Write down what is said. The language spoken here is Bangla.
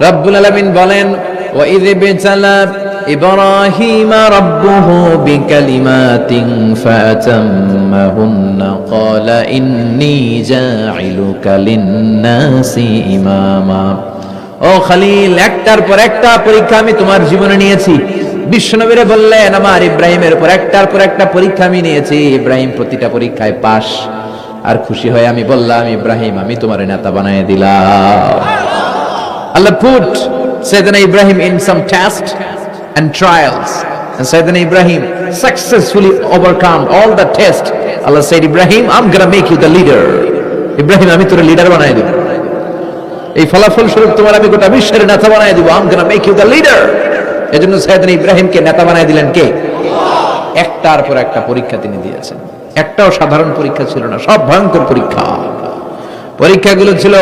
রব্বুল আলামিন বলেন, ওয়া ইয বিতালা ইব্রাহিমা রাব্বুহু বিকালিমাতিন ফাতাম্মাহুন্না ক্বালা ইন্নী জাইলুকা লিন-নাসি ইমামা। ও খলিল, একটার পর একটা পরীক্ষা আমি তোমার জীবনে নিয়েছি। বিশ্বনবীরে বললেন, আমার ইব্রাহিমের উপর একটার পর একটা পরীক্ষা আমি নিয়েছি, ইব্রাহিম প্রতিটা পরীক্ষায় পাস। আর খুশি হয়ে আমি বললাম, ইব্রাহিম আমি তোমার নেতা বানিয়ে দিলাম। Allah put Sayyidina Ibrahim in some tests and trials, and Sayyidina Ibrahim successfully overcome all the tests. Allah said, Ibrahim, I'm gonna make you the leader. Ibrahim, আমি তোর লিডার বানাই দেব। এই ফলাফল স্বরূপ তোমার আমি গোটা বিশ্বের নেতা বানাই দেব। I'm gonna make you the leader. এজন্য সাইয়েদনা ইব্রাহিমকে নেতা বানাই দিলেন কে? একটার পর একটা পরীক্ষা তিনি দিয়েছেন। একটাও সাধারণ পরীক্ষা ছিল না, সব ভয়ঙ্কর পরীক্ষা। পরীক্ষাগুলো ছিল